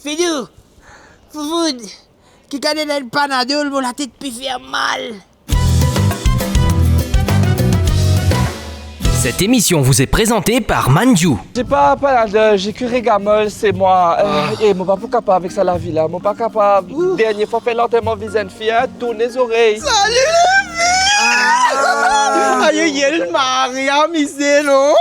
Fidou, Foufoud, qui connaît le panadol pour la tête puis faire mal. Cette émission vous est présentée par Manju. J'ai pas panadol, j'ai que Régamol, c'est moi. Et mon papa capable avec ça la vie là, mon papa capable. Dernière fois fait l'enterrement visant fille, tourne les oreilles. Salut les filles! Aïe, yel Maria, miselo!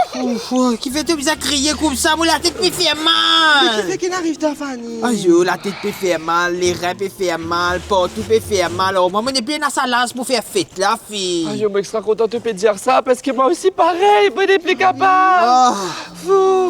Qui fait tout ça crier comme ça pour la tête puis faire mal. Qui fait qu'il arrive ta Fanny? Aïe, la tête peut faire mal, les reins peut faire mal, partout peut faire mal. Alors, moi, on est bien dans sa lance pour faire fête, la fille. Je suis extra content de te dire ça parce que moi aussi pareil, je n'ai plus capable.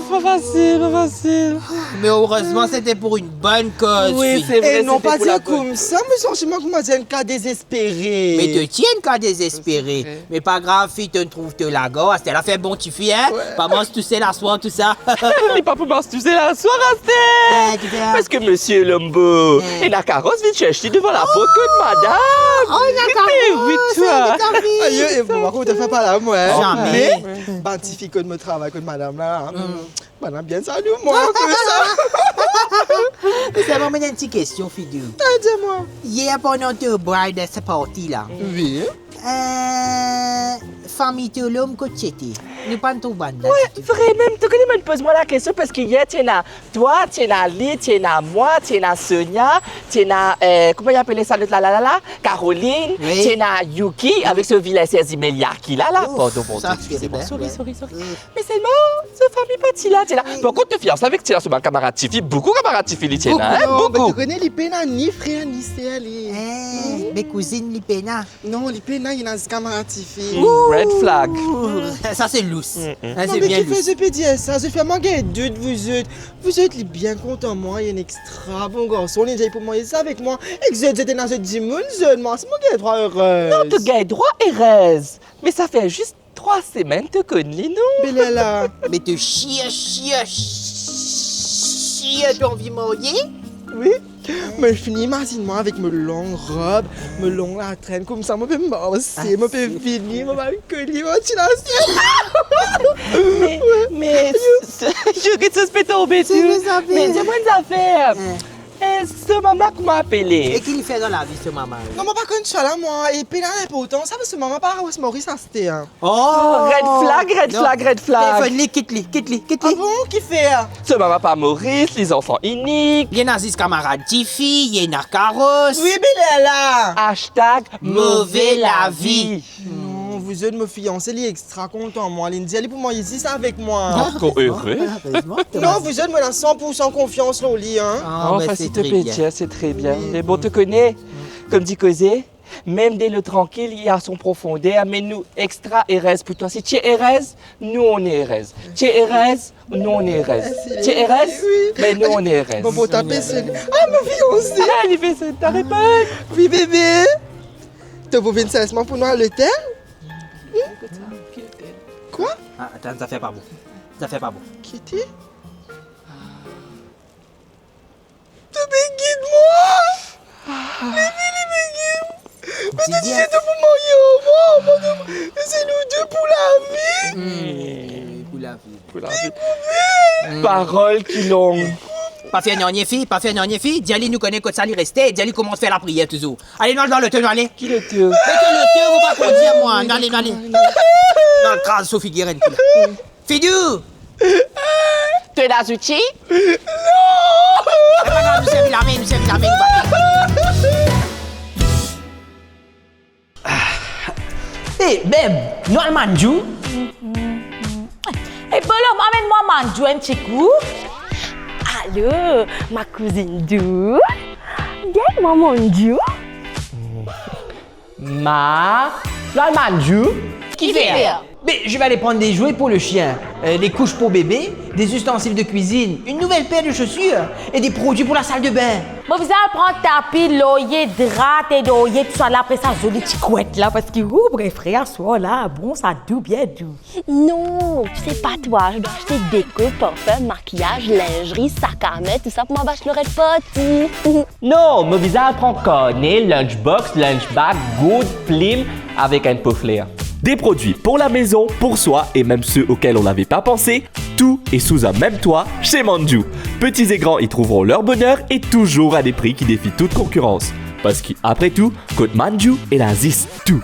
Pas facile, pas facile. Mais heureusement, c'était pour une bonne cause. Oui, fille. c'est vrai. Et non c'était pas pour la dire comme ça, mais sentiment que moi j'ai un cas désespéré. Mais te tienne qu'à désespérer. Mais pas grave, fille, te trouve te la gosse. Elle a fait bon, tu fais, hein? Pas mange tout ça la soir, tout ça. Il pas pour m'astucer la soirée, Tu fais, hein? parce que monsieur Lombo, et la carrosse vient chercher devant la porte que madame. Oh, la Mais oui, toi. Aïe, et bon, par contre, ne fais pas là, moi. Jamais. Mais, bantifique que me travaille avec madame là. Madame bien salut, moi, que ça. Mais c'est vraiment une petite question, Fidou. Dis-moi. Hier, pendant ton bride, cette partie-là, Oui. famille de l'homme que tu étais. Nous pas tout bande. Vrai, même, tu connais, me pose-moi la question parce que hier, tu as toi, tu as Lee, tu as moi, tu as Sonia, tu as, comment il appelle ça, Caroline, Oui. tu as Yuki avec ce vilain Zimelia qui là. Pardon, ça, excusez-moi, c'est sorry. bien. Mais seulement, ce famille partie là, tu là. Par contre, te fiances avec, tu as ce camarade Tiffy, beaucoup camarade Tiffy, tu as, Non, mais beaucoup. tu connais l'Ipena, ni frère, ni sœur. Mes cousines, Lipena. Non, l'Ipena, il y a un camarade Tiffy. Red flag. Ça, c'est lousse. Non, C'est mais bien qui fait lousse. ce petit ça? Je fais manquer deux de vous êtes. Vous êtes bien contents, moi, il y a un extra bon garçon. Il est pour moi, ça avec moi. Et que j'étais dans ce dimanche, moi, c'est moi qui ai droit heureuse. Non, tu gagnes droit et reste. Mais ça fait juste 3 semaines que tu connais, non? Belela. Mais te chier, t'as envie de marier? Oui. Mais je finis, imagine-moi, avec mes longues robes, mes longues la traîne, comme ça, moi, je peux m'avancer, moi, je peux finir, moi, je peux coller, moi, tu l'as Mais je vais te suspecter au bêtise. Mais dis-moi une affaire. Ce maman qui m'a Et appelé. qu'il fait dans la vie, ce maman? Non, moi, pas contre ça, là, moi, et puis là, l'important, ça, parce que maman, pas où Maurice, ça, c'était, hein. Oh! Red flag. Téléphone-les, quitte-les. Ah bon, qui fait, hein? Ce maman pas Maurice, les enfants uniques. Il y a Nazis camarade Tiffy, il y a une carrosse. Oui, Belela. Hashtag Mauvais la vie. Non, vous êtes me fiancé, il est extra content, moi. Il dit, allez pour moi ici, ça avec moi. Encore heureux. Non, vous êtes, moi, dans 100% confiance, là, au lit, hein. Enfin, s'il te plaît, tiens, c'est très bien. Mais bon, tu connais, comme dit Cosé, même dès le tranquille, il y a son profondeur, mais nous, extra Erez pour toi. Si tu es Erez, nous, on est Erez. Tu es Erez, nous, on est Erez. Tu es Erez, mais nous, on est Erez. Bon, pour taper, c'est... Ah, me fiancé. Ah, il fait ça, ta réponse. Oui, bébé. Tu veux venir sérieusement pour nous à l'hôtel? Quoi? Ah, attends, ça fait pas bon. Ça fait pas bon. Qui était? Tu guide-moi! Mais tu disais de vous marier au moins, c'est nous deux pour la vie! Pour la vie. Pour la vie. Parole qui longue. Pas faire une fille. Dis-allez, nous connaît que ça lui restait. Dis-allez, comment faire la prière toujours. Allez, dans le temps, allez. Qui le tue? Mettez le thé, vous pas qu'on dire, moi. Allez. Dans le crâne, Sophie Guérin. Fidou! Tu es dans outil? C'est pas grave, nous servir la main, Eh, babe, nous allons Manju. Et Bolom, amène-moi Manju un petit coup. Allô, ma cousine Dou. Viens-moi Manju. Manju. Qui fait? Mais je vais aller prendre des jouets pour le chien, des couches pour bébé, des ustensiles de cuisine, une nouvelle paire de chaussures et des produits pour la salle de bain. Bon, vous allez prendre tapis, l'oyer, drap et l'oyer, tout ça là, après ça, jolie petite couette là, parce que, bref, frère, soit là, bon, ça doux, bien doux. Non, tu sais pas toi, je dois acheter déco, parfum, maquillage, lingerie, sac à main, tout ça pour ma bachelorette party. Non, mon visage prend cornet, lunchbox, lunchbag, good, plim, avec un peu flair. Des produits pour la maison, pour soi et même ceux auxquels on n'avait pas pensé, tout est sous un même toit chez Manju. Petits et grands y trouveront leur bonheur et toujours à des prix qui défient toute concurrence. Parce qu'après tout, Code Manju est la zis tout.